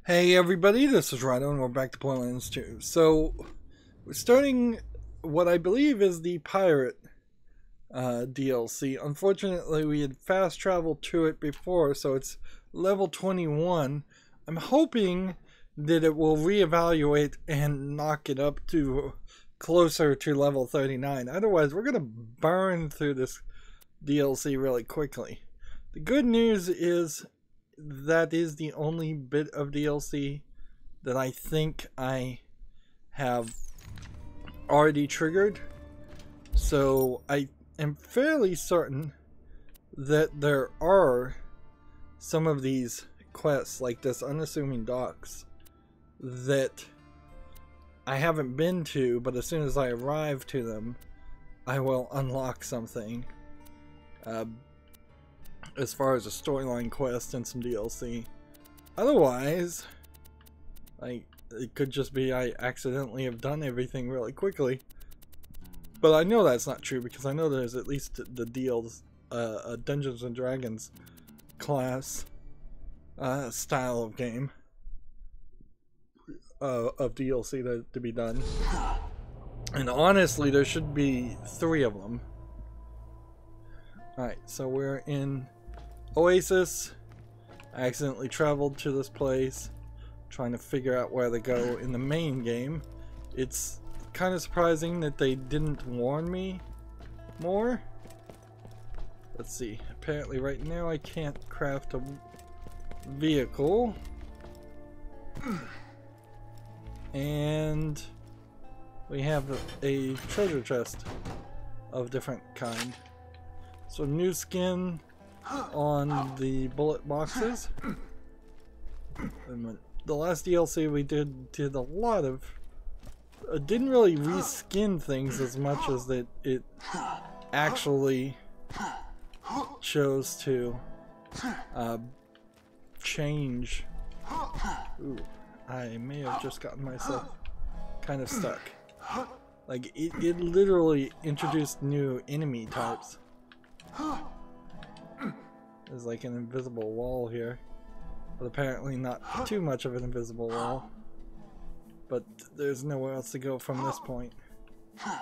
Hey everybody, this is Rydo and we're back to Borderlands 2. So, we're starting what I believe is the pirate DLC. Unfortunately, we had fast traveled to it before, so it's level 21. I'm hoping that it will reevaluate and knock it up to closer to level 39. Otherwise, we're going to burn through this DLC really quickly. The good news is that is the only bit of DLC that I think I have already triggered. So I am fairly certain that there are some of these quests, like this unassuming docks, that I haven't been to, but as soon as I arrive to them, I will unlock something. As far as a storyline quest and some DLC. Otherwise, it could just be I accidentally have done everything really quickly. But I know that's not true because I know there's at least the deals, a Dungeons and Dragons class style of game of DLC to be done. And honestly, there should be 3 of them. Alright, so we're in Oasis. I accidentally traveled to this place, trying to figure out where to go in the main game. It's kind of surprising that they didn't warn me more. Let's see. Apparently right now I can't craft a vehicle. And we have a treasure chest of different kind. So new skin on the bullet boxes. And the last DLC we did a lot of didn't really reskin things as much as that it actually chose to change. Ooh, I may have just gotten myself kind of stuck. Like it literally introduced new enemy types. There's like an invisible wall here, but apparently not too much of an invisible wall. But there's nowhere else to go from this point. I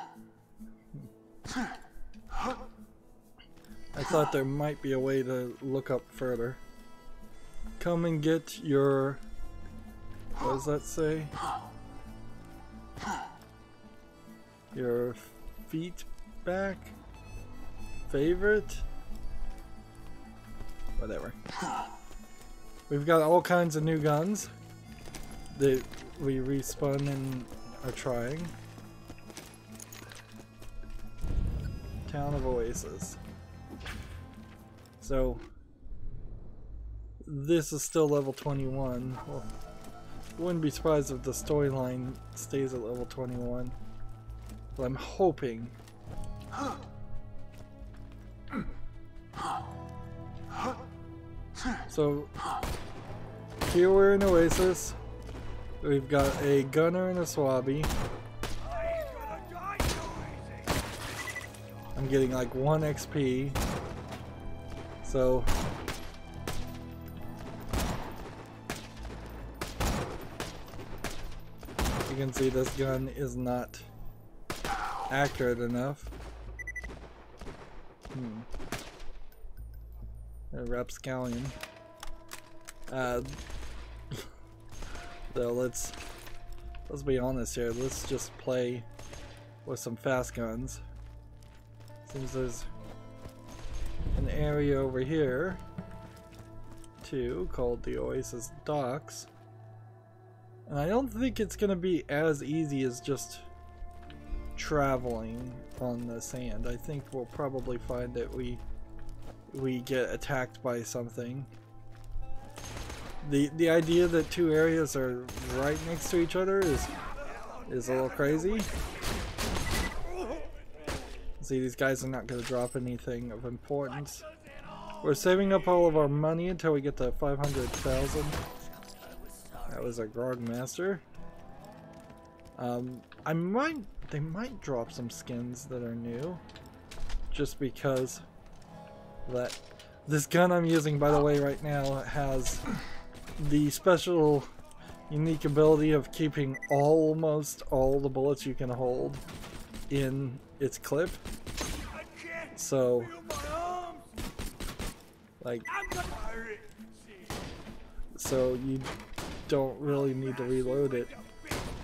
thought there might be a way to look up further. Come and get your... what does that say? Your feet back? Favorite? Whatever. We've got all kinds of new guns that we respun and are trying. Town of Oasis. So this is still level 21. Well, wouldn't be surprised if the storyline stays at level 21. But I'm hoping. So here we're in Oasis. We've got a gunner and a swabby. I'm getting like 1 XP. So you can see this gun is not accurate enough. A rapscallion. So let's be honest here. Let's just play with some fast guns. Seems there's an area over here too called the Oasis Docks, and I don't think it's gonna be as easy as just traveling on the sand. I think we'll probably find that we get attacked by something. The idea that 2 areas are right next to each other is a little crazy. See, these guys are not going to drop anything of importance. We're saving up all of our money until we get to 500,000. That was our guard master. They might drop some skins that are new, just because this gun I'm using, by the way, right now has the special unique ability of keeping almost all the bullets you can hold in its clip. So, like, so you don't really need to reload it.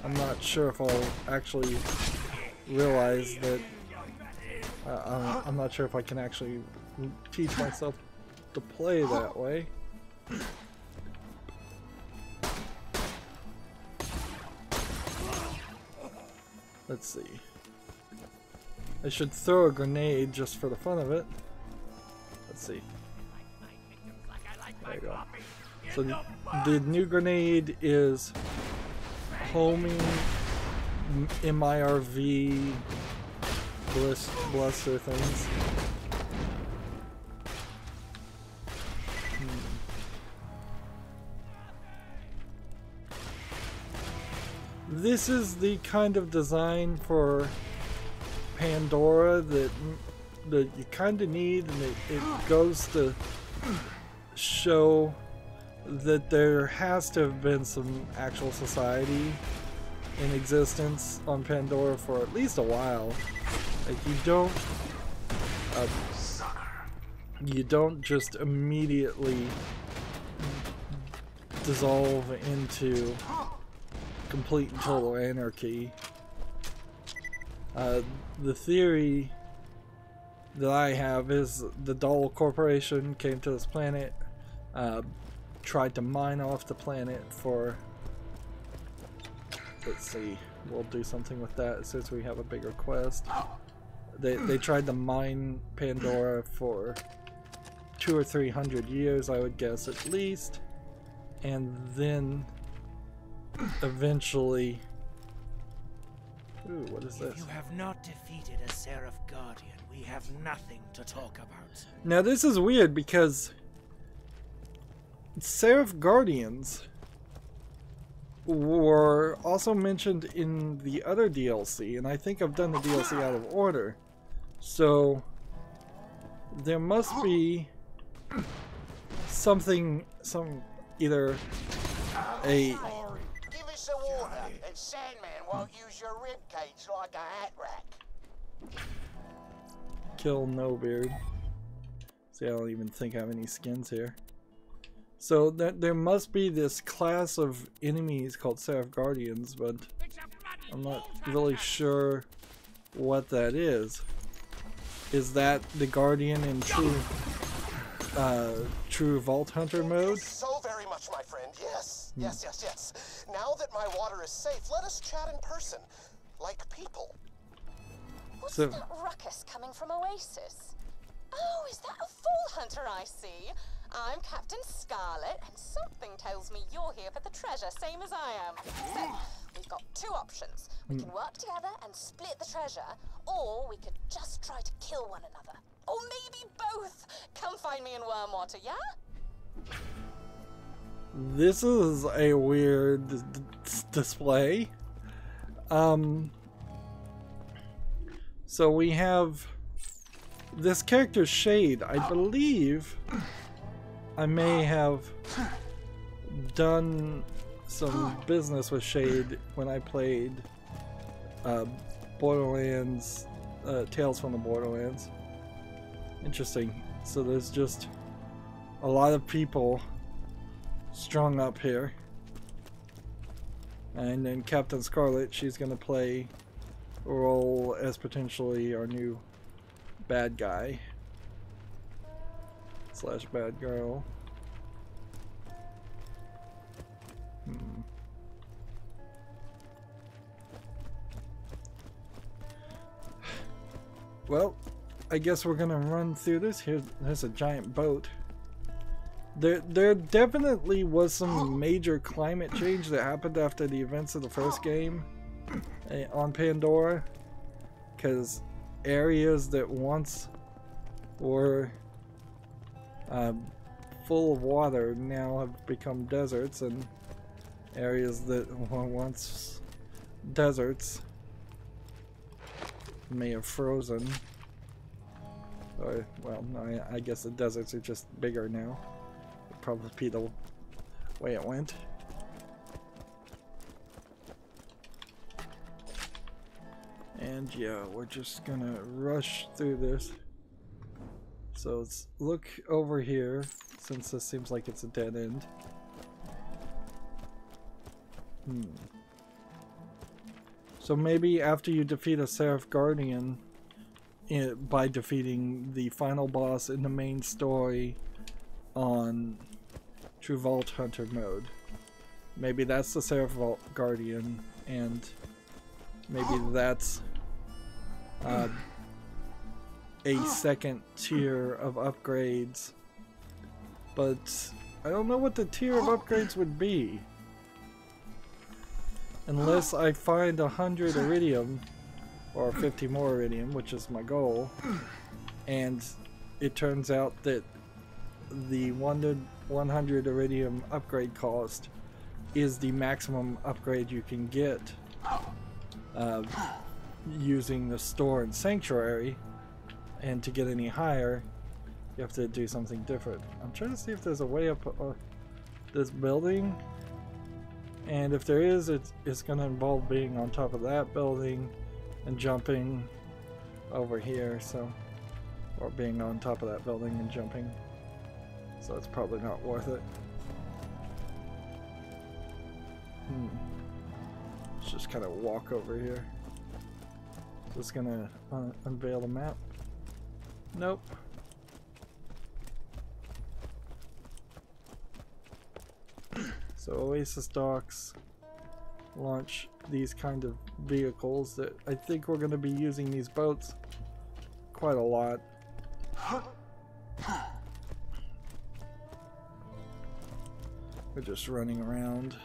I'm not sure if I'll actually realize that. I'm not sure if I can actually teach myself to play that way. Let's see. I should throw a grenade just for the fun of it. Let's see. There you go. So the new grenade is homing MIRV bluster things. This is the kind of design for Pandora that you kind of need, and it goes to show that there has to have been some actual society in existence on Pandora for at least a while. Like, you don't just immediately dissolve into complete and total anarchy. The theory that I have is the Dahl Corporation came to this planet, tried to mine off the planet for, let's see, we'll do something with that since we have a bigger quest. They tried to mine Pandora for 200 or 300 years, I would guess, at least, and then eventually... Ooh, what is this? If you have not defeated a Seraph Guardian, we have nothing to talk about. Now this is weird because Seraph Guardians were also mentioned in the other DLC, and I think I've done the DLC out of order. So there must be something, either a... Give us the water, and Sandman won't use your ribcage like a hat rack. Kill No Beard. See, I don't even think I have any skins here. So there must be this class of enemies called Seraph Guardians, but I'm not really sure what that is. Is that the Guardian in true Vault Hunter mode? So very much, my friend. Yes. Yes. Now that my water is safe, let us chat in person, like people. What's that ruckus coming from Oasis? Oh, is that a Vault Hunter I see? I'm Captain Scarlet, and something tells me you're here for the treasure, same as I am. So, we've got two options. We can work together and split the treasure, or we could just try to kill one another. Or maybe both. Come find me in Wormwater, yeah? This is a weird display. So we have this character Shade. I believe I may have done some business with Shade when I played Borderlands, Tales from the Borderlands. Interesting. So there's just a lot of people strung up here. And then Captain Scarlet, she's gonna play a role as potentially our new bad guy / bad girl. Well, I guess we're gonna run through this. There's a giant boat. There definitely was some major climate change that happened after the events of the first game on Pandora, because areas that once were full of water now have become deserts, and areas that were once deserts may have frozen. Or, well, no, I guess the deserts are just bigger now. Probably the way it went. And yeah, we're just gonna rush through this. So let's look over here, since this seems like it's a dead end. So maybe after you defeat a Seraph Guardian, by defeating the final boss in the main story on True Vault Hunter mode, maybe that's the Seraph Vault Guardian, and maybe that's a second tier of upgrades. But I don't know what the tier of upgrades would be. Unless I find 100 iridium, or 50 more iridium, which is my goal, and it turns out that the 100 iridium upgrade cost is the maximum upgrade you can get using the store and sanctuary, and to get any higher you have to do something different. I'm trying to see if there's a way up this building, and if there is, it's going to involve being on top of that building and jumping over here, so, or being on top of that building and jumping, so it's probably not worth it. Let's just kind of walk over here. Just gonna unveil the map. Nope. So Oasis docks launch these kind of vehicles that I think we're going to be using these boats quite a lot. We're just running around.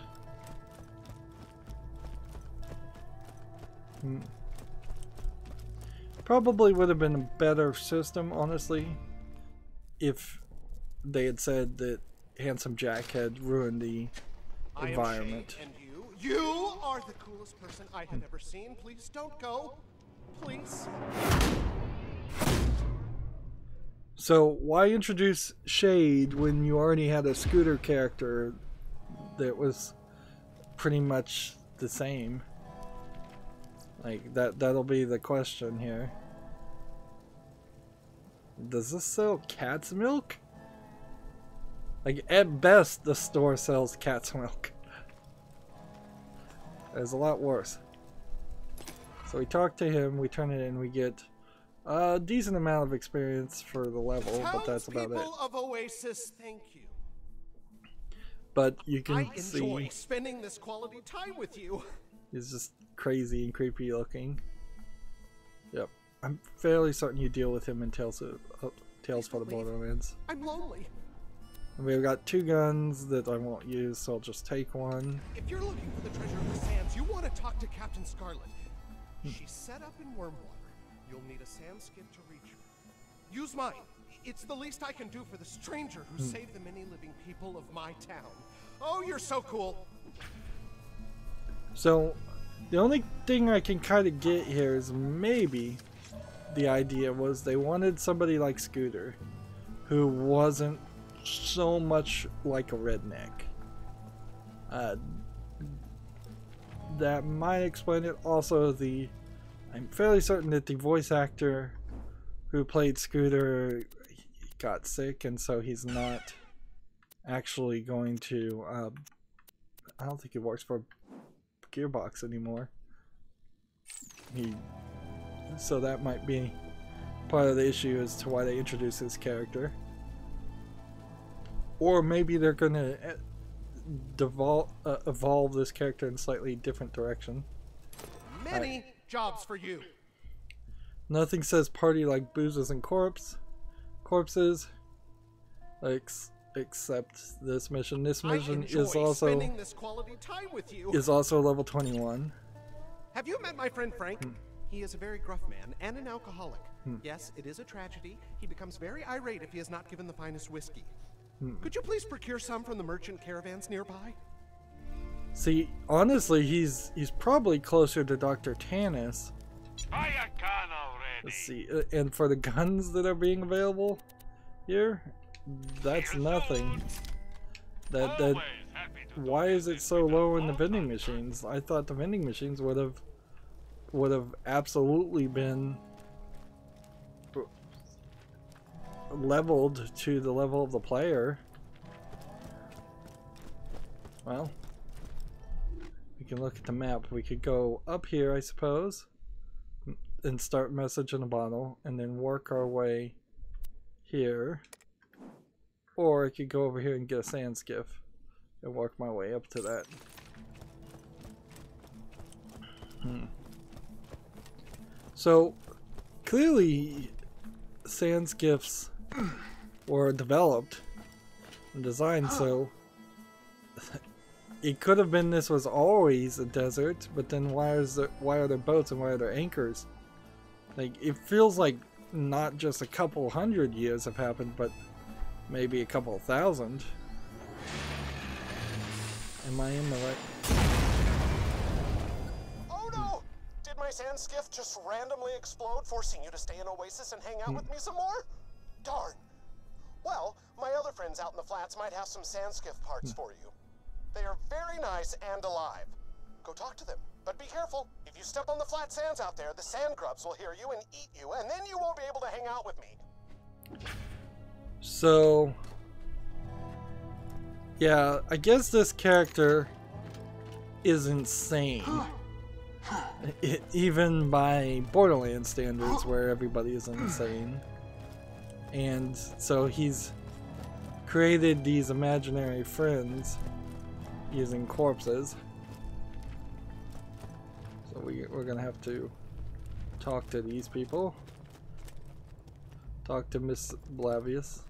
Probably would have been a better system, honestly, if they had said that Handsome Jack had ruined the environment. I am Shade, and you are the coolest person I have ever seen. Please don't go. Please. So why introduce Shade when you already had a Scooter character that was pretty much the same? Like, that'll be the question here. Does this sell cat's milk? Like, at best, the store sells cat's milk. There's a lot worse. So we talk to him, we turn it in, we get a decent amount of experience for the level, but that's about it. People of Oasis, thank you. But you can I see enjoy spending this quality time with you. he's just crazy and creepy looking. Yep. I'm fairly certain you deal with him in Tales for the Borderlands. I'm lonely. And we've got 2 guns that I won't use, so I'll just take one. If you're looking for the treasure of the sands, you want to talk to Captain Scarlet. She's set up in Wormwater. You'll need a sand skid to reach her. Use mine. It's the least I can do for the stranger who saved the many living people of my town. Oh, you're so cool. So, the only thing I can kind of get here is maybe the idea was they wanted somebody like Scooter who wasn't so much like a redneck. That might explain it. Also, I'm fairly certain that the voice actor who played Scooter got sick, and so he's not actually going to I don't think he works for Gearbox anymore. So that might be part of the issue as to why they introduced his character. Or maybe they're gonna evolve this character in a slightly different direction. Many jobs for you. Nothing says party like boozes and corpses, except this mission. This mission is also spending this quality time with you. level 21. Have you met my friend Frank? He is a very gruff man and an alcoholic. Yes, it is a tragedy. He becomes very irate if he is not given the finest whiskey. Could you please procure some from the merchant caravans nearby? See, honestly, he's probably closer to Dr. Tannis. Buy a gun already. Let's see, and for the guns that are being available here, that's nothing. Why is it so low in the vending machines? I thought the vending machines would have would have absolutely been leveled to the level of the player. Well, we can look at the map. We could go up here, I suppose, and start message in a bottle, and then work our way here. Or I could go over here and get a sand skiff and work my way up to that. So clearly sand skiffs were developed and designed so it could have been this was always a desert, but then why are there boats and why are there anchors? Like, it feels like not just a couple hundred years have happened, but maybe a couple thousand. Am I in the right? Oh no! Did my sand skiff just randomly explode, forcing you to stay in Oasis and hang out with me some more? Darn. Well, my other friends out in the flats might have some sand skiff parts for you. They are very nice and alive. Go talk to them, but be careful. If you step on the flat sands out there, the sand grubs will hear you and eat you, and then you won't be able to hang out with me. So, yeah, I guess this character is insane. Even by Borderlands standards, where everybody is insane. And so he's created these imaginary friends using corpses. So we're gonna have to talk to these people. Talk to Miss Blavius.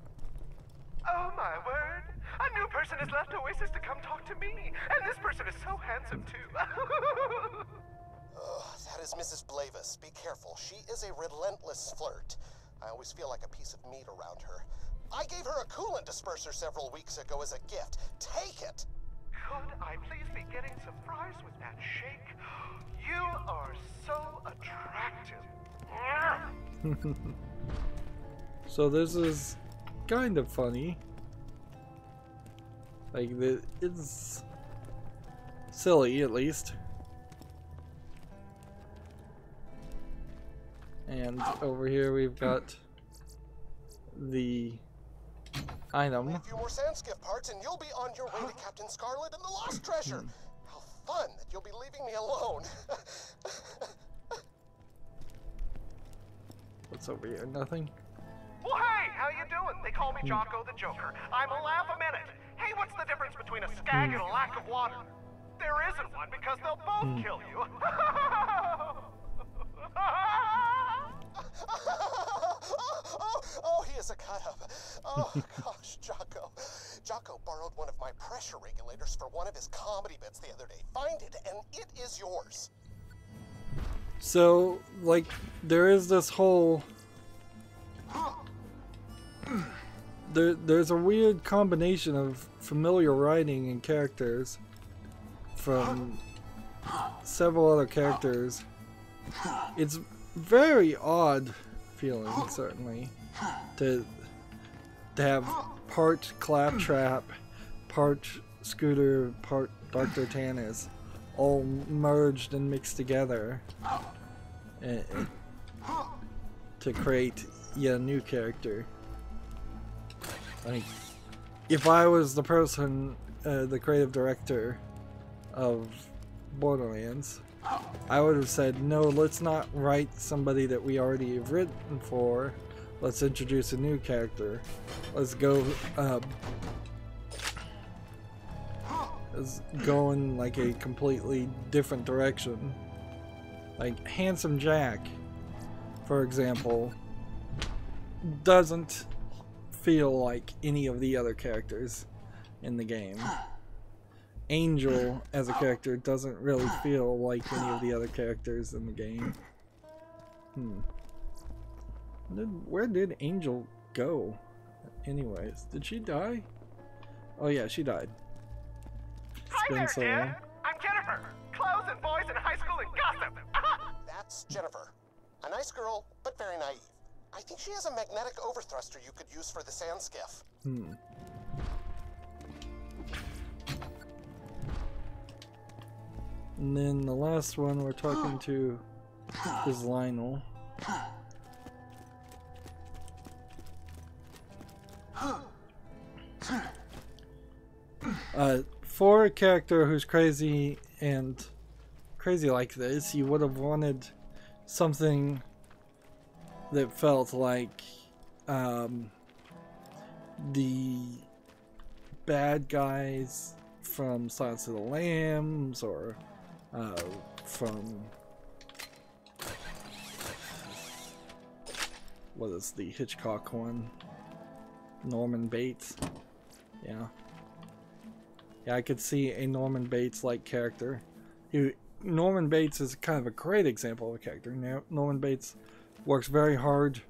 Oh my word! A new person has left Oasis to come talk to me, and this person is so handsome too. That is Mrs. Blavis. Be careful. She is a relentless flirt. I always feel like a piece of meat around her. I gave her a coolant disperser several weeks ago as a gift. Take it! Could I please be getting some fries with that shake? You are so attractive. So this is kind of funny. Like, it's silly at least. And over here we've got the item. A few more sand skiff parts and you'll be on your way to Captain Scarlet and the Lost Treasure. How fun that you'll be leaving me alone. What's over here? Nothing? Well, hey, how you doing? They call me Jocko the Joker. I'm a laugh a minute. Hey, what's the difference between a skag and a lack of water? There isn't one because they'll both kill you. Oh, he is a cut-up. Oh, gosh, Jocko. Jocko borrowed one of my pressure regulators for one of his comedy bits the other day. Find it, and it is yours. So, like, there is this whole... There's a weird combination of familiar writing and characters from several other characters. It's very odd feeling, certainly, to have part Claptrap, part Scooter, part Dr. Tannis, all merged and mixed together to create yet a new character. Like, if I was the person, the creative director of Borderlands, I would have said, no, let's not write somebody that we already have written for. Let's introduce a new character. Let's go, let's go in like a completely different direction. Like, Handsome Jack, for example, doesn't feel like any of the other characters in the game. Angel as a character doesn't really feel like any of the other characters in the game. Where did Angel go? Anyways, did she die? Oh yeah, she died. Hi there, kid. I'm Jennifer. Clothes and boys in high school and gossip. That's Jennifer. A nice girl, but very naive. I think she has a magnetic overthruster you could use for the sand skiff. And then the last one we're talking to is Lionel. For a character who's crazy like this, you would have wanted something that felt like the bad guys from Silence of the Lambs, or from what is the Hitchcock one? Norman Bates. Yeah, I could see a Norman Bates-like character. Norman Bates is kind of a great example of a character. Norman Bates works very hard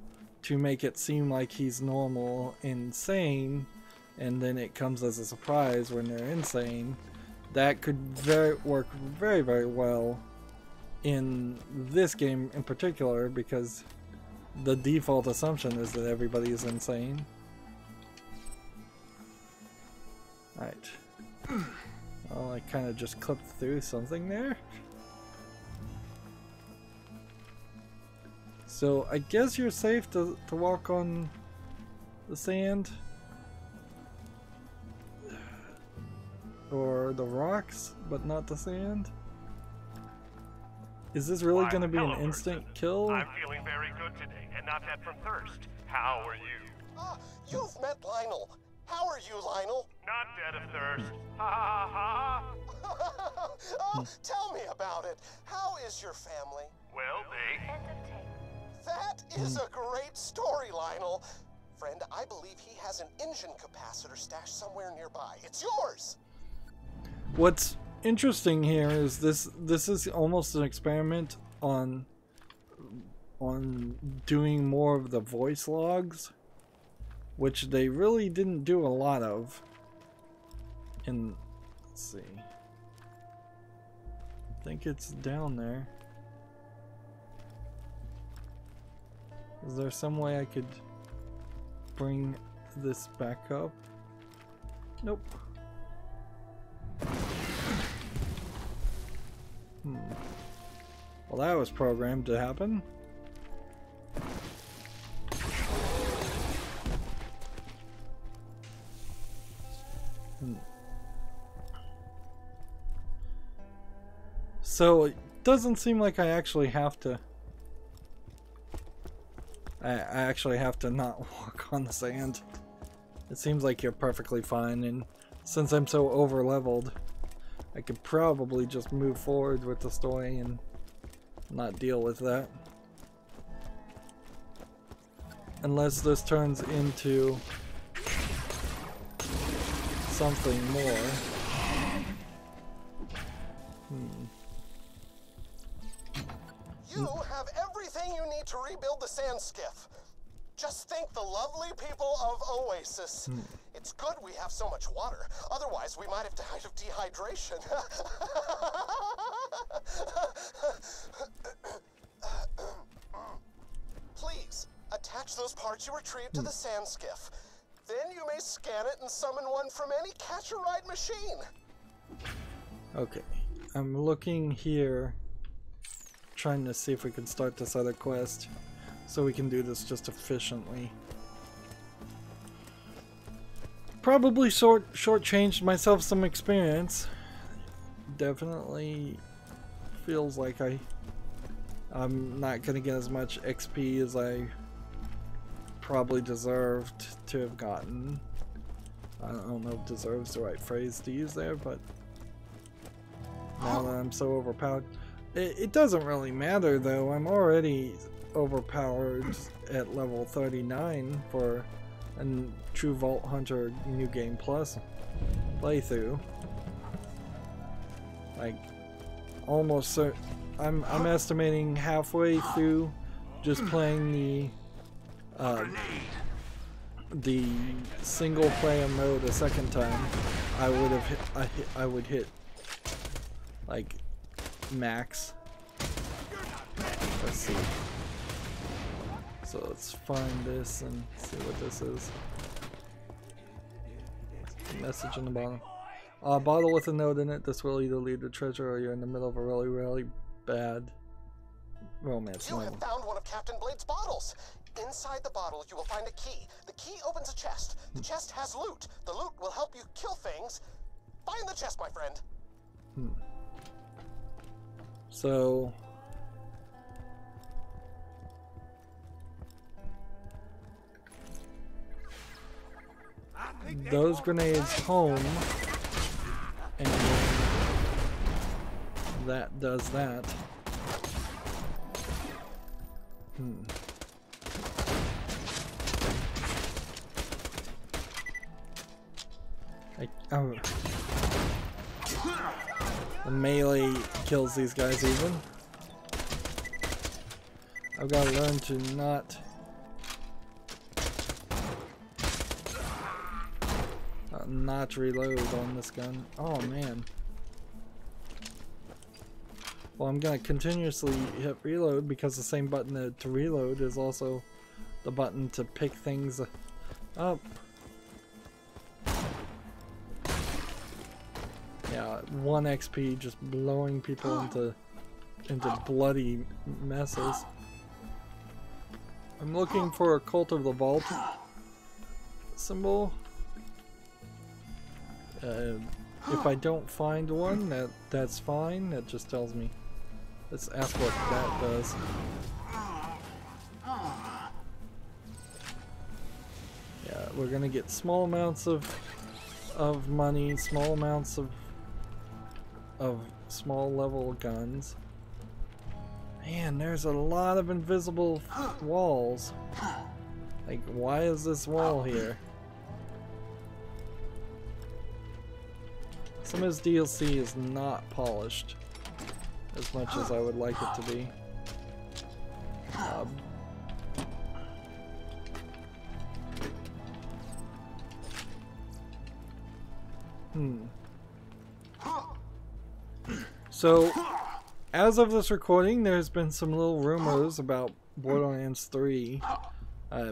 to make it seem like he's normal, insane, and then it comes as a surprise when they're insane. That could work very, very well in this game in particular, because the default assumption is that everybody is insane. Alright. Well, I kind of just clipped through something there. So I guess you're safe to walk on the sand. Or the rocks, but not the sand. Is this really going to be an instant kill? I'm feeling very good today, and not that from thirst. How are you? Ah, you've met Lionel. How are you, Lionel? Not dead of thirst. Ha ha ha ha. Oh, tell me about it. How is your family? Well, they... That is a great story, Lionel. Friend, I believe he has an engine capacitor stashed somewhere nearby. It's yours. What's interesting here is this is almost an experiment on doing more of the voice logs, which they really didn't do a lot of. And let's see, I think it's down there. Is there some way I could bring this back up? Nope. Well, that was programmed to happen. So it doesn't seem like I actually have to. I actually have to not walk on the sand. It seems like you're perfectly fine, and since I'm so over leveled, I could probably just move forward with the story and not deal with that. Unless this turns into something more. You have everything you need to rebuild the sand skiff. Just think the lovely people of Oasis. It's good we have so much water. Otherwise, we might have died of dehydration. Please, attach those parts you retrieved to the sand skiff. Then you may scan it and summon one from any catch-a-ride machine. Okay, I'm looking here, trying to see if we can start this other quest so we can do this just efficiently. Probably shortchanged myself some experience. Definitely feels like I'm not gonna get as much XP as I probably deserved to have gotten. I don't know if deserves the right phrase to use there, but now that I'm so overpowered, it doesn't really matter though. I'm already overpowered at level 39 for a True Vault Hunter New Game Plus playthrough. Like almost, I'm estimating halfway through just playing the single player mode a second time. I would hit like max. Let's see. So let's find this and see what this is. Message in the bottom. A bottle with a note in it. This will either lead to treasure or you're in the middle of a really, really bad romance You novel. have found one of Captain Blade's bottles. Inside the bottle, you will find a key. The key opens a chest. The chest has loot. The loot will help you kill things. Find the chest, my friend. So those grenades home, and that does that. The melee kills these guys even. I've got to learn to not reload on this gun. Oh man. Well, I'm gonna continuously hit reload because the same button to reload is also the button to pick things up. Yeah, 1 XP just blowing people into bloody messes. I'm looking for a Cult of the Vault symbol. If I don't find one, that's fine. That just tells me. Let's ask what that does. Yeah, we're gonna get small amounts of money, small amounts of small level guns. Man, there's a lot of invisible walls. Like, why is this wall here? Some of his DLC is not polished as much as I would like it to be. So, as of this recording, there's been some little rumors about Borderlands 3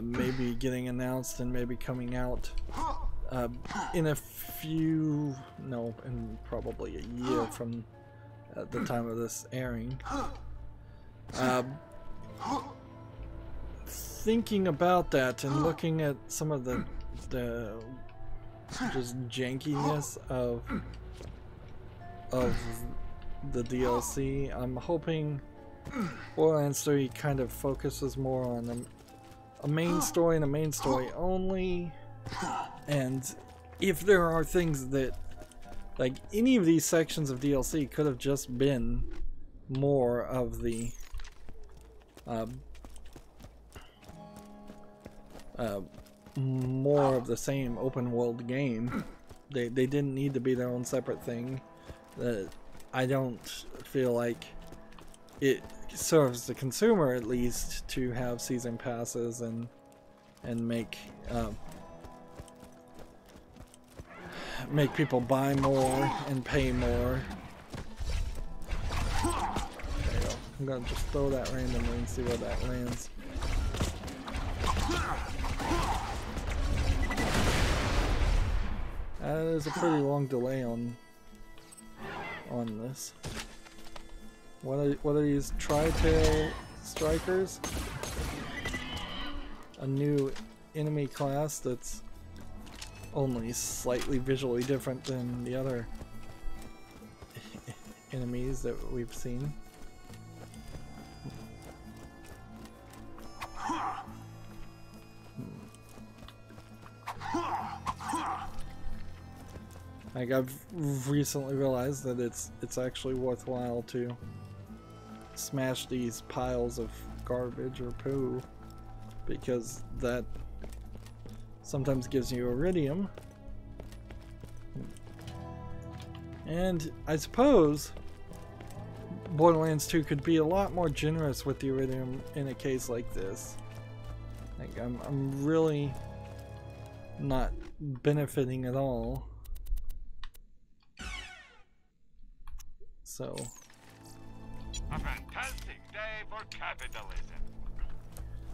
maybe getting announced and maybe coming out in probably a year from the time of this airing. Thinking about that and looking at some of the just jankiness of the DLC, I'm hoping Borderlands 3 kind of focuses more on a main story and a main story only. And if there are things that, like, any of these sections of DLC could have just been more of the same open world game. They didn't need to be their own separate thing. I don't feel like it serves the consumer, at least, to have season passes and make people buy more and pay more. There you go. I'm gonna just throw that randomly and see where that lands. There's a pretty long delay on this. What are these tri-tail strikers? A new enemy class that's only slightly visually different than the other enemies that we've seen. Like, I've recently realized that it's actually worthwhile to smash these piles of garbage or poo, because that sometimes gives you iridium. And I suppose Borderlands 2 could be a lot more generous with the iridium in a case like this. Like, I'm really not benefiting at all. So, A fantastic day for capitalism.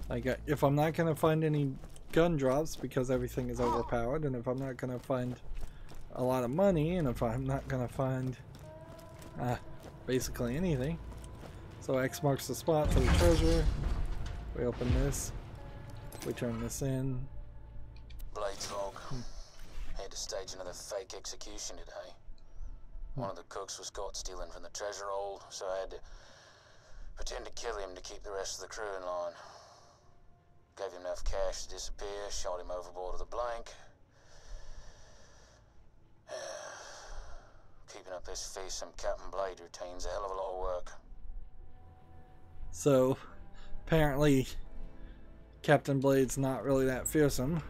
like, if I'm not gonna find any gun drops because everything is overpowered, and if I'm not gonna find a lot of money, and if I'm not gonna find basically anything, So X marks the spot for the treasure. We open this. We turn this in. Blade Frog. Had to stage another fake execution today. One of the cooks was caught stealing from the treasure hold, so I had to pretend to kill him to keep the rest of the crew in line. Gave him enough cash to disappear, shot him overboard with a blank. Keeping up this fearsome Captain Blade routine's a hell of a lot of work. So, apparently, Captain Blade's not really that fearsome.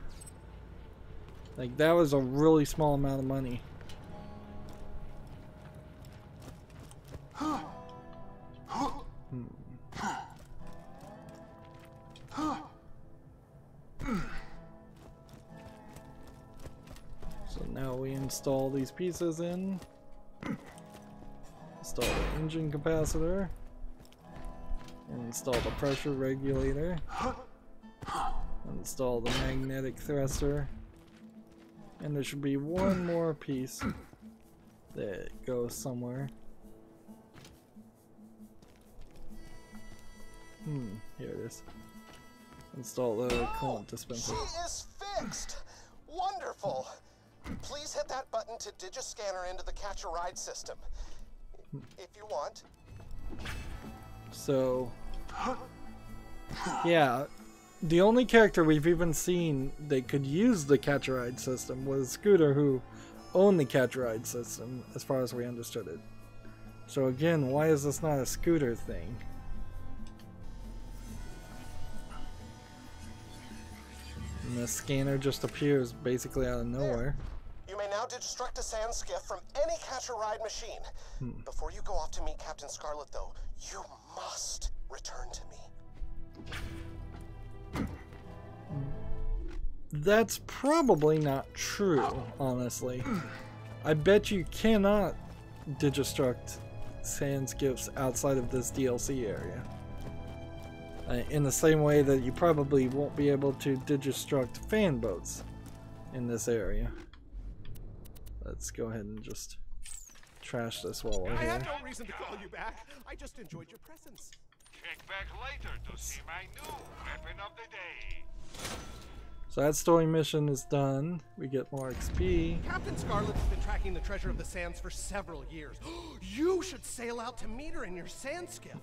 Like, that was a really small amount of money. So now we install these pieces in. Install the engine capacitor. Install the pressure regulator. Install the magnetic thruster. And there should be one more piece that goes somewhere. Here it is. Install the coolant dispenser. She is fixed! Wonderful! Please hit that button to digiscanner into the catch-a-ride system. If you want. So, yeah, the only character we've even seen that could use the catch-a-ride system was Scooter, who owned the catch-a-ride system, as far as we understood it. So again, why is this not a Scooter thing? And the scanner just appears basically out of nowhere. You may now destruct a sand skiff from any catch-a-ride machine. Before you go off to meet Captain Scarlet, though, you must return to me. That's probably not true, honestly. I bet you cannot digistruct sand skiffs outside of this DLC area. In the same way that you probably won't be able to digistruct fan boats in this area. Let's go ahead and just trash this while we're I here. have no reason to call you back. I just enjoyed your presence. Check back later to see my new weapon of the day. So that story mission is done. We get more XP. Captain Scarlet's been tracking the treasure of the sands for several years. You should sail out to meet her in your sand skiff.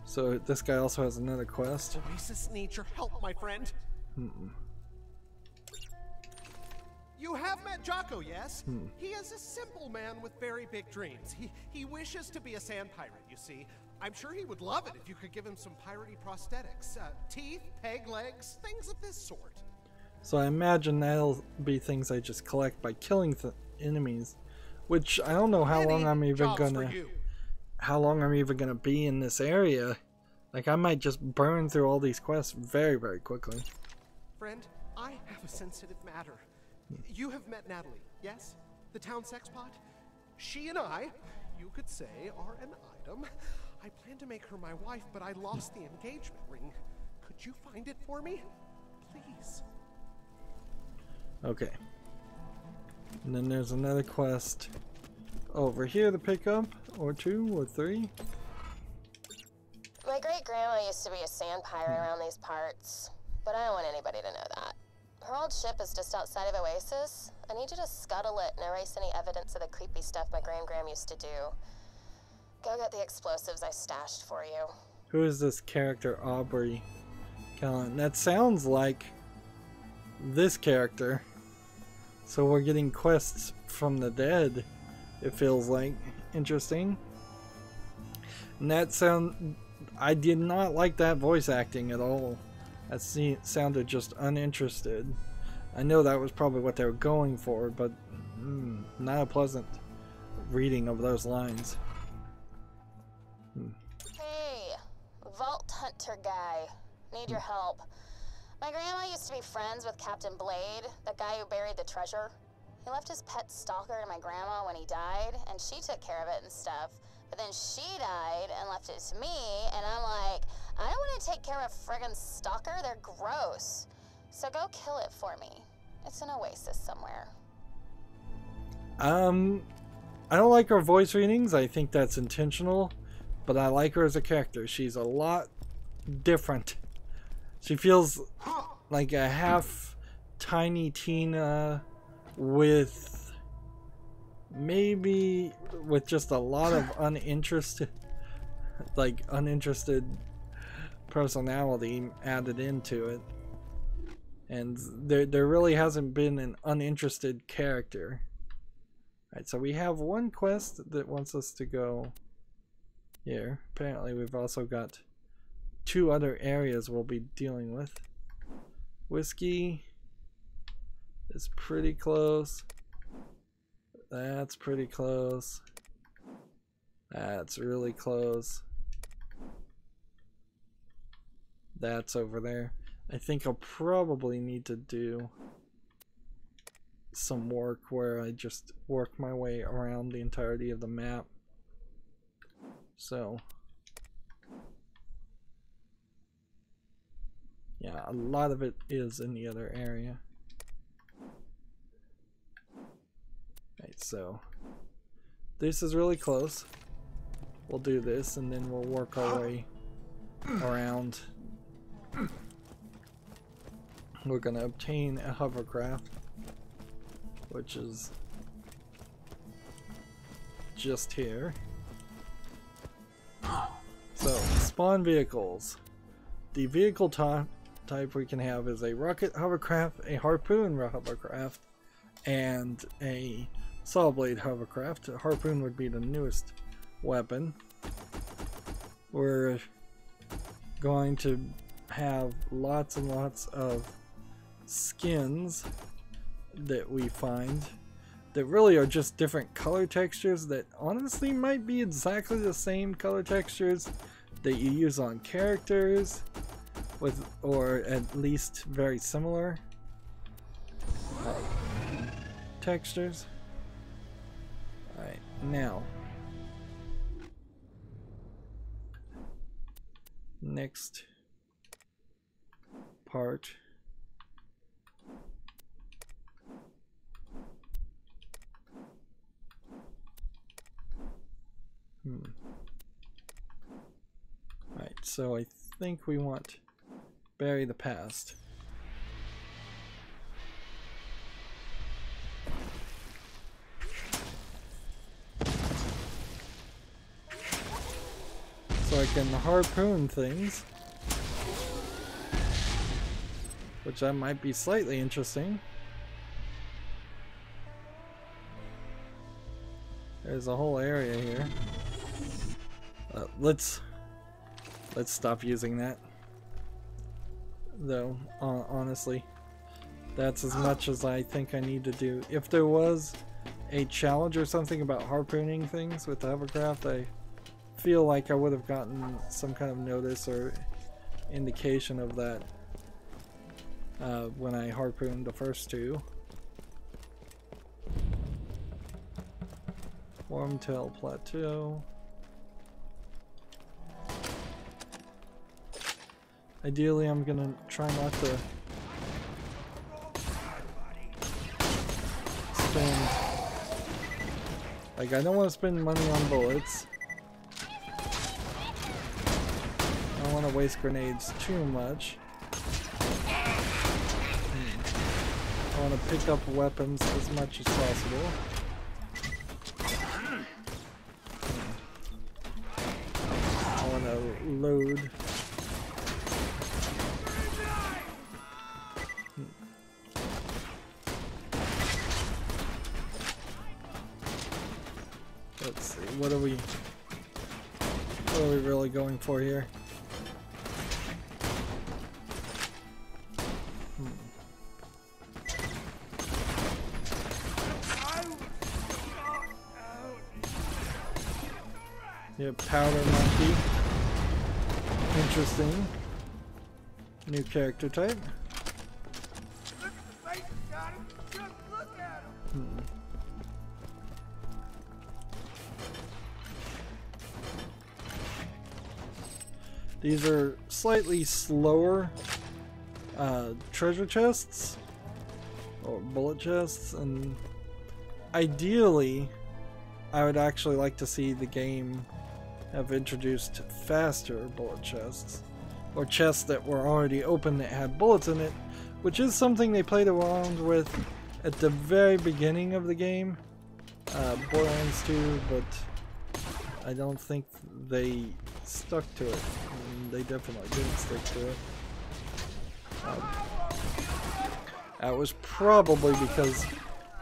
So this guy also has another quest. Oasis needs your help, my friend. You have met Jocko, yes? He is a simple man with very big dreams. He wishes to be a sand pirate, you see. I'm sure he would love it if you could give him some piratey prosthetics. Teeth, peg legs, things of this sort. So I imagine that'll be things I just collect by killing enemies. Which I don't know how long I'm even gonna be in this area. Like, I might just burn through all these quests very, very quickly. Friend, I have a sensitive matter. You have met Natalie, yes? The town sexpot? She and I, you could say, are an item. I planned to make her my wife, but I lost the engagement ring. Could you find it for me? Please. Okay. And then there's another quest over here to pick up, or 2 or 3. My great-grandma used to be a sand pirate around these parts, but I don't want anybody to know that. Her old ship is just outside of Oasis. I need you to scuttle it and erase any evidence of the creepy stuff my grand-gram used to do. Go get the explosives I stashed for you. Who is this character, Aubrey Callan? That sounds like this character. So we're getting quests from the dead, it feels like. Interesting. And that I did not like that voice acting at all. That sounded just uninterested. I know that was probably what they were going for, but not a pleasant reading of those lines. Hey, Vault Hunter guy. Need your help. My grandma used to be friends with Captain Blade, the guy who buried the treasure. He left his pet stalker to my grandma when he died, and she took care of it and stuff. But then she died and left it to me, and I'm like, I don't want to take care of a friggin' stalker. They're gross. So go kill it for me. It's an Oasis somewhere. I don't like her voice readings. I think that's intentional, but I like her as a character. She's a lot different. She feels like a half Tiny Tina with maybe with just a lot of uninterested personality added into it. And there really hasn't been an uninterested character. Alright, so we have one quest that wants us to go here. Apparently we've also got 2 other areas we'll be dealing with. Whiskey is pretty close. That's pretty close. That's really close. That's over there. I think I'll probably need to do some work where I just work my way around the entirety of the map. So yeah, a lot of it is in the other area. Right, so this is really close. We'll do this and then we'll work our way around. We're gonna obtain a hovercraft, which is just here. So, spawn vehicles. The vehicle type we can have is a rocket hovercraft, a harpoon hovercraft, and a saw blade hovercraft. A harpoon would be the newest weapon. We're going to have lots and lots of skins that we find that really are just different color textures that honestly might be exactly the same color textures that you use on characters, with, or at least very similar textures. Alright, now next part. Right, so I think we want bury the past. So I can harpoon things, which that might be slightly interesting. There's a whole area here. Let's stop using that, though. Honestly, that's as much as I think I need to do. If there was a challenge or something about harpooning things with the hovercraft, I feel like I would have gotten some kind of notice or indication of that when I harpooned the first 2. Wormtail Plateau. Ideally, I'm gonna try not to spend, like, I don't want to spend money on bullets. I don't want to waste grenades too much. I want to pick up weapons as much as possible. I want to load. Let's see, what are we really going for here? Yeah, powder monkey. Interesting. New character type. These are slightly slower treasure chests or bullet chests, and ideally I would actually like to see the game have introduced faster bullet chests, or chests that were already open that had bullets in it, which is something they played around with at the very beginning of the game, Borderlands 2, but I don't think they stuck to it. I mean, they definitely didn't stick to it. That was probably because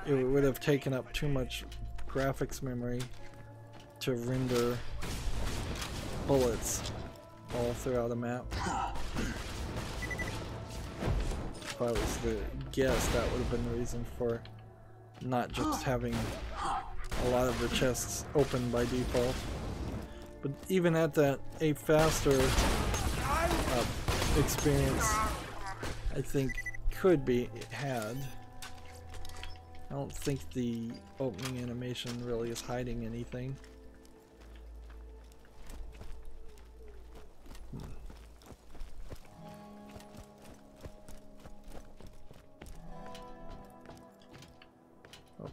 it would have taken up too much graphics memory to render bullets all throughout the map. If I was the guess, that would have been the reason for not just having a lot of the chests open by default. But even at that, a faster experience, I think, could be had. I don't think the opening animation really is hiding anything.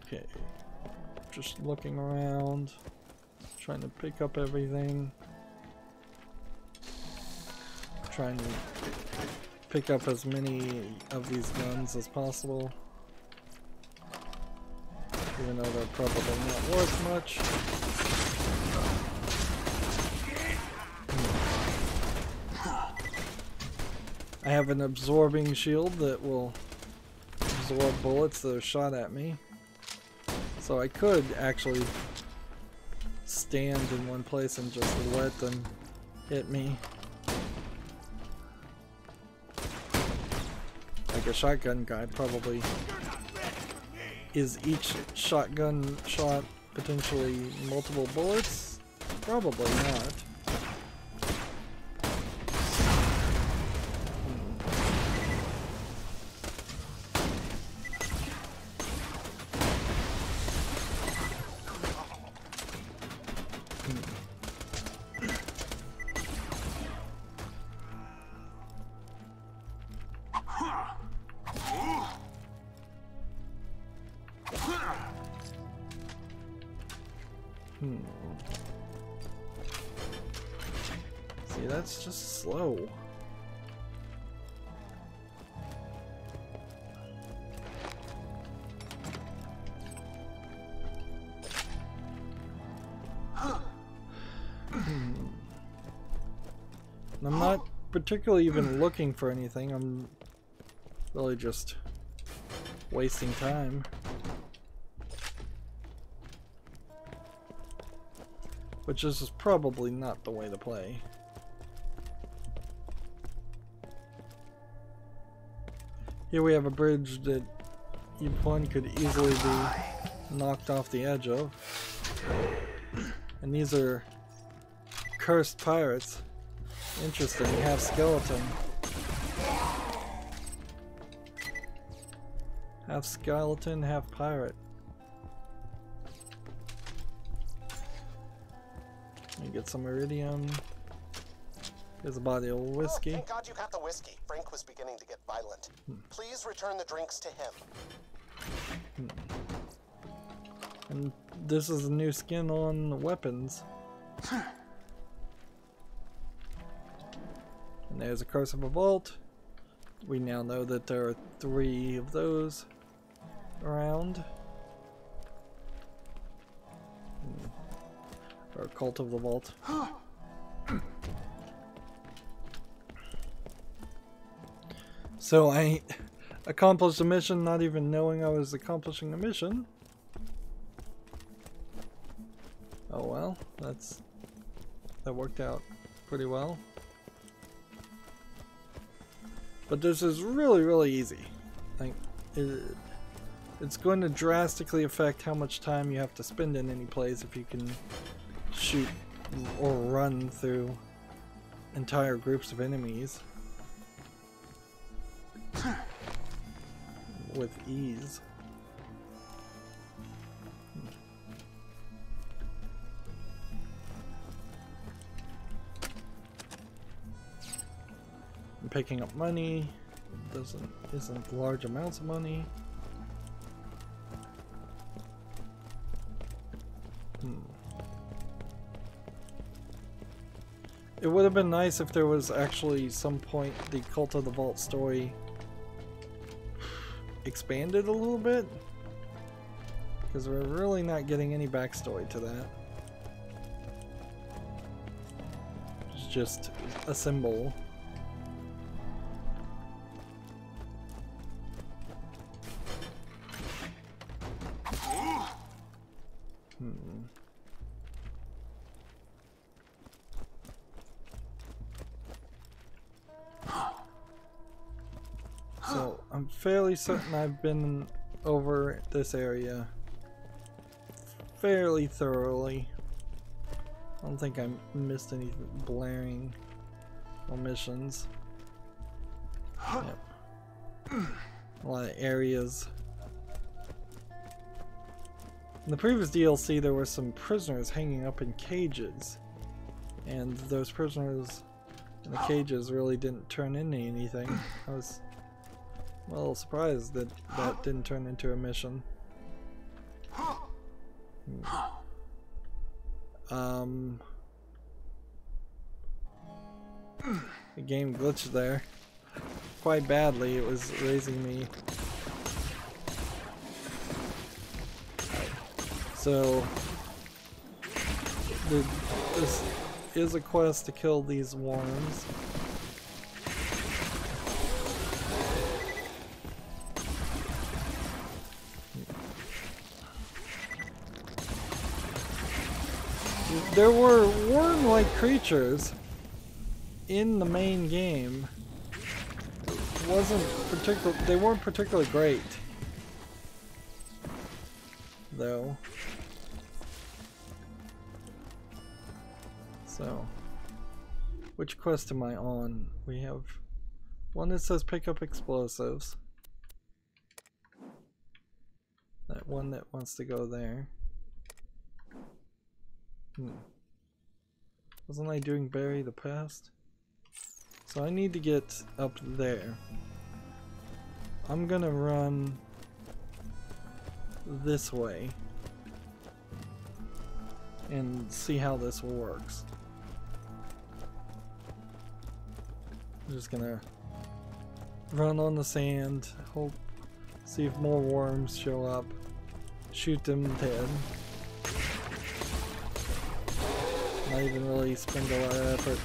Okay, just looking around, trying to pick up everything, trying to pick up as many of these guns as possible, even though they're probably not worth much. I have an absorbing shield that will absorb bullets that are shot at me. So I could actually stand in one place and just let them hit me. Like a shotgun guy probably. Is each shotgun shot potentially multiple bullets? Probably not. See, that's just slow. I'm not particularly even looking for anything. I'm really just wasting time. Which is probably not the way to play. Here we have a bridge that one could easily be knocked off the edge of. And these are cursed pirates. Interesting, half skeleton. Half skeleton, half pirate. Let me get some iridium. Here's a bottle of whiskey. Oh, thank God you got the whiskey. Frank was beginning to get violent. Please return the drinks to him. And this is a new skin on weapons. And there's a curse of a vault. We now know that there are 3 of those around. Or Cult of the Vault. So I accomplished a mission not even knowing I was accomplishing a mission. Oh well, that worked out pretty well. But this is really, really easy. Like, it's going to drastically affect how much time you have to spend in any place if you can shoot or run through entire groups of enemies with ease. I'm picking up money. It isn't large amounts of money. It would have been nice if there was actually some point the Cult of the Vault story expanded a little bit, because we're really not getting any backstory to that. It's just a symbol. So I'm fairly certain I've been over this area fairly thoroughly. I don't think I missed any blaring omissions. Yep. A lot of areas. In the previous DLC there were some prisoners hanging up in cages, and those prisoners in the cages really didn't turn into anything. I was a little surprised that that didn't turn into a mission. The game glitched there quite badly. It was raising me. So this is a quest to kill these worms. There were worm-like creatures in the main game. They weren't particularly great, though. So, which quest am I on? We have one that says pick up explosives. That one that wants to go there. Wasn't I doing bury the past? So I need to get up there. I'm gonna run this way and see how this works. I'm just gonna run on the sand, see if more worms show up, shoot them dead. Not even really spend a lot of effort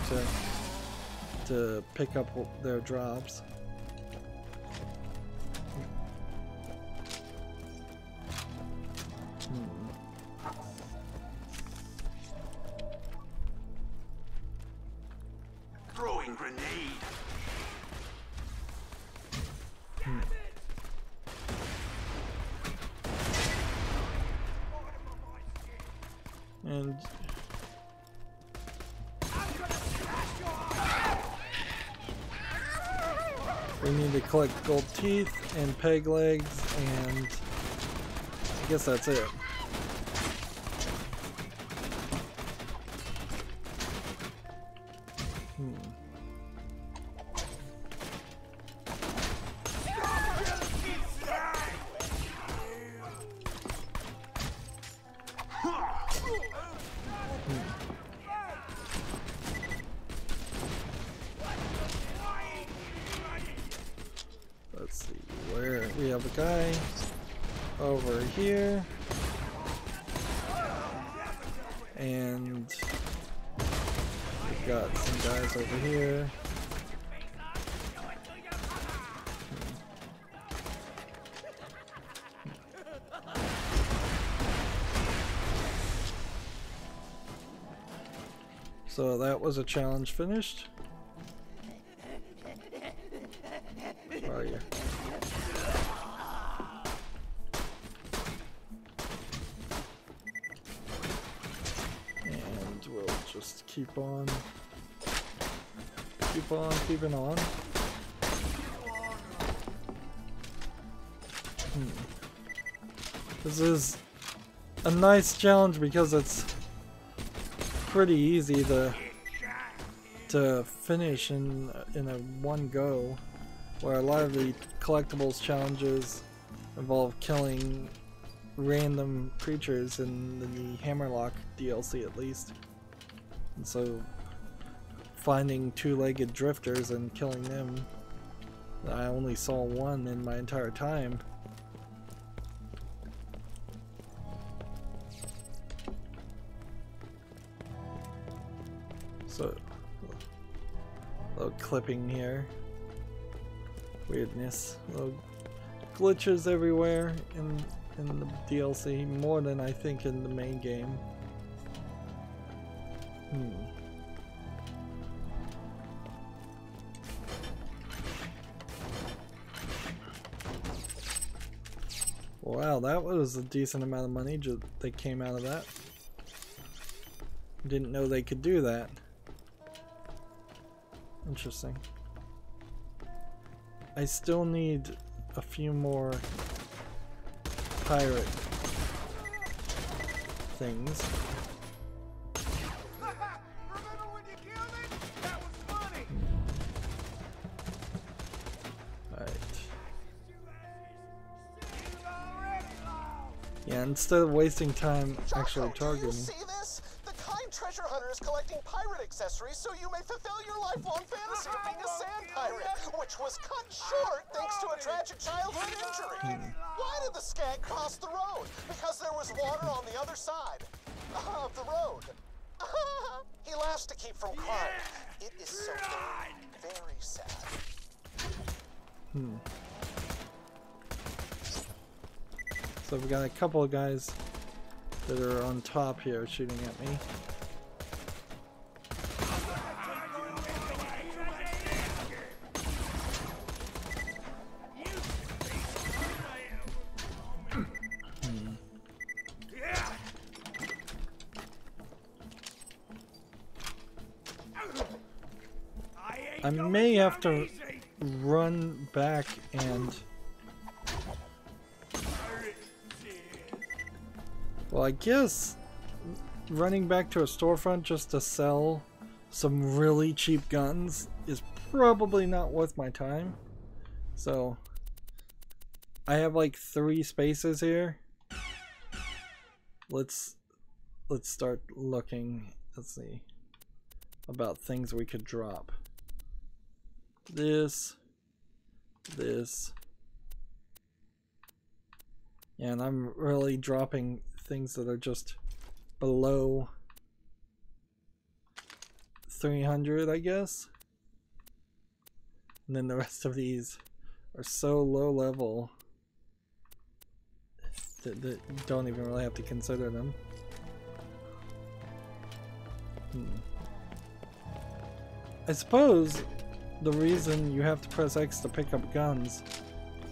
to pick up their drops. Throwing grenade. And we need to collect gold teeth and peg legs, and I guess that's it. Let's see, where we have a guy over here, and we've got some guys over here. So that was a challenge finished. Where are you? And we'll just keep on keeping on. This is a nice challenge because it's pretty easy to finish in a one go, where a lot of the collectibles challenges involve killing random creatures in the Hammerlock DLC at least. And so finding two-legged drifters and killing them, I only saw one in my entire time. So, little clipping here. Weirdness. Little glitches everywhere in the DLC, more than I think in the main game. Wow, that was a decent amount of money that came out of that. Didn't know they could do that. Interesting. I still need a few more pirate things. Remember when you killed it? That was funny. Alright. Yeah, instead of wasting time actually targeting. Do you see this? The kind treasure hunter is collecting pirate accessories so you may fulfill your lifelong fantasy of being a sand pirate, which was cut short thanks to a tragic childhood injury. Why did the skag cross the road? Because there was water on the other side of the road. He laughs to keep from crying. It is so very, very sad. So we've got a couple of guys that are on top here shooting at me. I may have to run back and... Well, I guess running back to a storefront just to sell some really cheap guns is probably not worth my time. So I have like 3 spaces here. Let's start looking. Let's see about things we could drop. This. And I'm really dropping things that are just below 300, I guess. And then the rest of these are so low level that you don't even really have to consider them. I suppose the reason you have to press X to pick up guns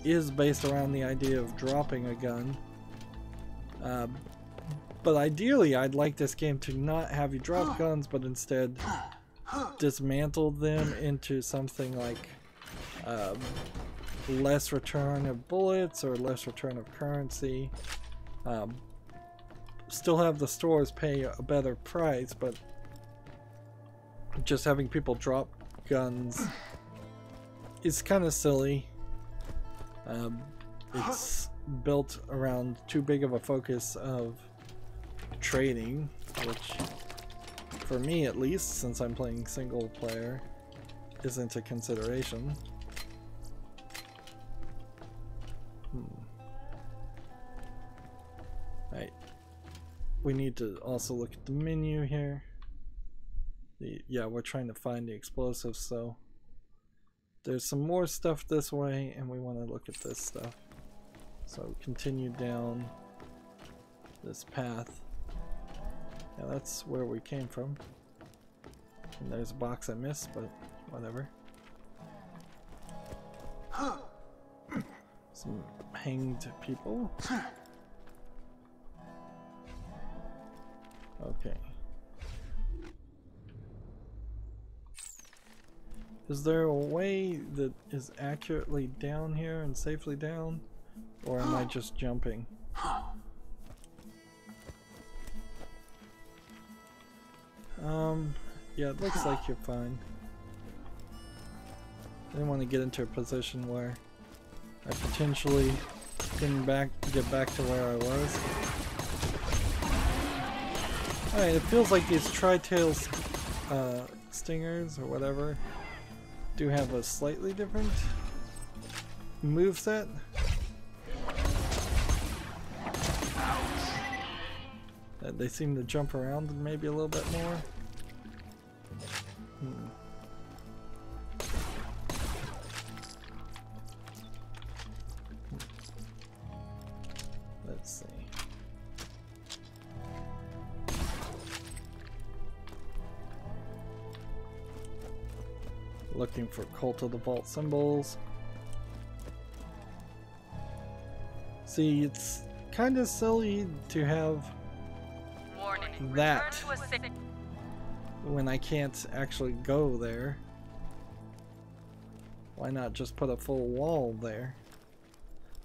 is based around the idea of dropping a gun. But ideally, I'd like this game to not have you drop guns, but instead dismantle them into something like less return of bullets or less return of currency. Still have the stores pay a better price, but just having people drop guns is kind of silly. It's built around too big of a focus of trading, which for me at least, since I'm playing single player, isn't a consideration. Right. We need to also look at the menu here. Yeah, we're trying to find the explosives, so there's some more stuff this way, and we want to look at this stuff. So continue down this path. Yeah, that's where we came from. And there's a box I missed, but whatever. Some hanged people. Okay. Is there a way that is accurately down here and safely down? Or am I just jumping? Yeah, it looks like you're fine. I didn't want to get into a position where I potentially get back to where I was. Alright, it feels like these tri-tail stingers or whatever do have a slightly different moveset. They seem to jump around maybe a little bit more. Let's see. Looking for Cult of the Vault symbols. See, it's kind of silly to have that when I can't actually go there. Why not just put a full wall there?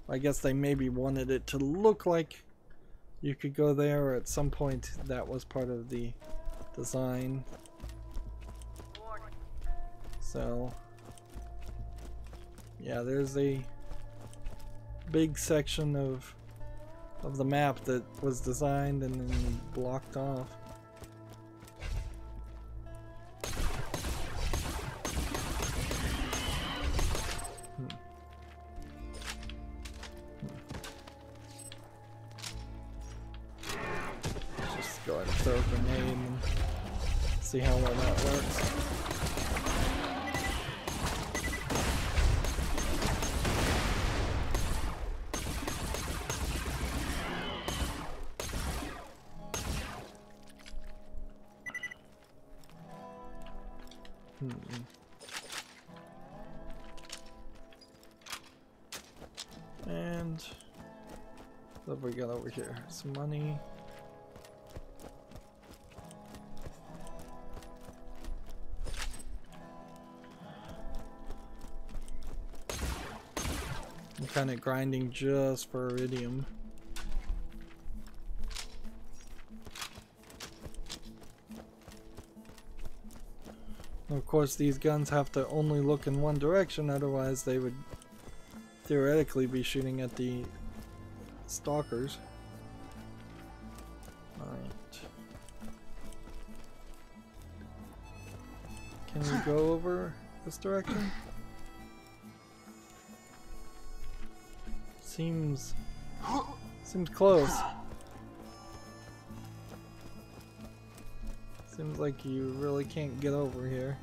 I guess they maybe wanted it to look like you could go there, or at some point that was part of the design. So yeah, there's a big section of the map that was designed and then blocked off. Just go ahead and throw a grenade and see how well that works. And what have we got over here? Some money. I'm kind of grinding just for iridium. Of course, these guns have to only look in one direction, otherwise they would theoretically be shooting at the stalkers. Alright. Can we go over this direction? Seems close. Seems like you really can't get over here.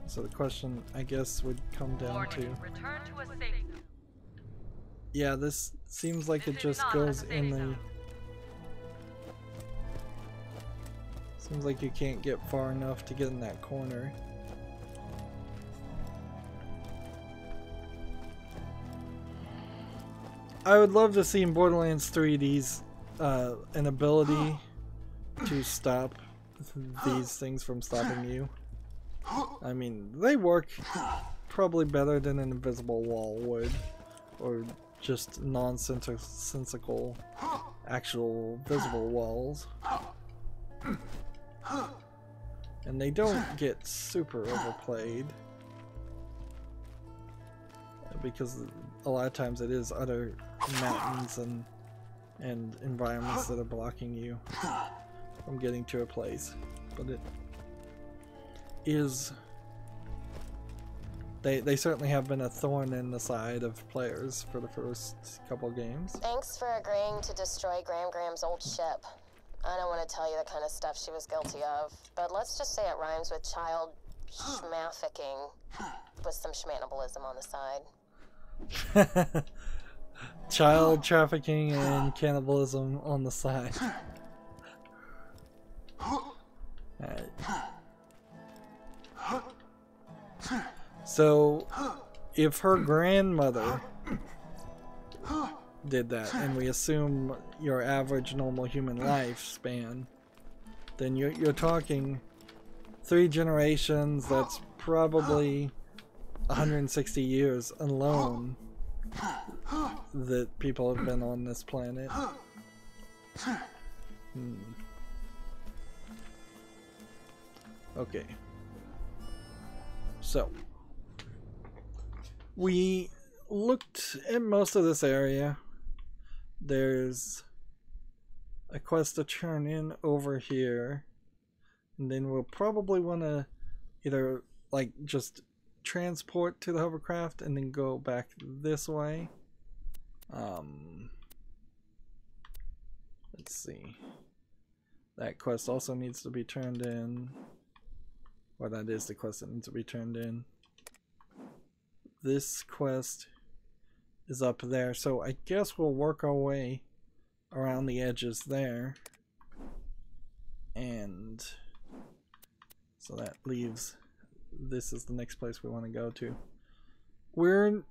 So the question, I guess, would come down to... Return to a safe zone. Yeah, this seems like it just goes in the... Seems like you can't get far enough to get in that corner. I would love to see in Borderlands 3 these, an ability to stop these things from stopping you. I mean, they work probably better than an invisible wall would, or just nonsensical actual visible walls. And they don't get super overplayed, because a lot of times it is other mountains and environments that are blocking you from getting to a place. But it is... They certainly have been a thorn in the side of players for the first couple games. Thanks for agreeing to destroy Gram's old ship. I don't want to tell you the kind of stuff she was guilty of, but let's just say it rhymes with child schmafficking with some schmanibalism on the side. Child trafficking and cannibalism on the side. Alright. So, if her grandmother did that, and we assume your average normal human lifespan, then you're talking 3 generations. That's probably 160 years alone that people have been on this planet. Okay. So, we looked at most of this area. There's a quest to turn in over here. And then we'll probably want to either, like, just transport to the hovercraft and then go back this way. Let's see. That quest also needs to be turned in. Or that is the quest that needs to be turned in. This quest is up there, so I guess we'll work our way around the edges there. And so that leaves, this is the next place we want to go to. We're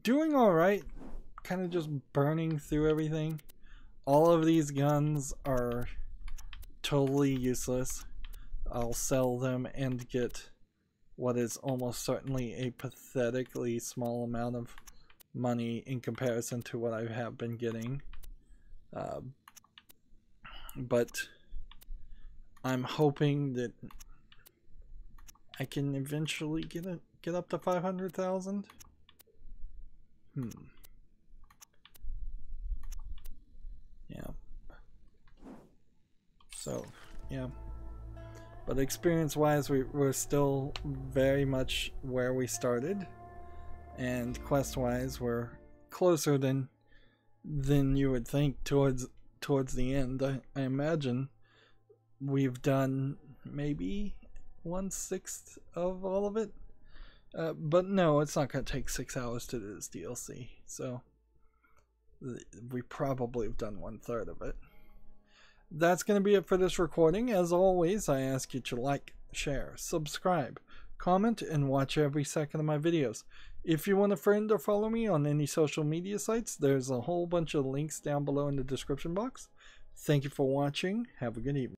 doing alright, kind of just burning through everything. All of these guns are totally useless. I'll sell them and get what is almost certainly a pathetically small amount of money in comparison to what I have been getting. But I'm hoping that I can eventually get up to 500,000. Yeah. So, yeah. But experience-wise, we're still very much where we started, and quest-wise, we're closer than you would think towards the end. I imagine we've done maybe 1/6 of all of it, but no, it's not going to take 6 hours to do this DLC. So we probably have done 1/3 of it. That's going to be it for this recording. As always, I ask you to like, share, subscribe, comment, and watch every second of my videos. If you want a friend or follow me on any social media sites, there's a whole bunch of links down below in the description box. Thank you for watching. Have a good evening.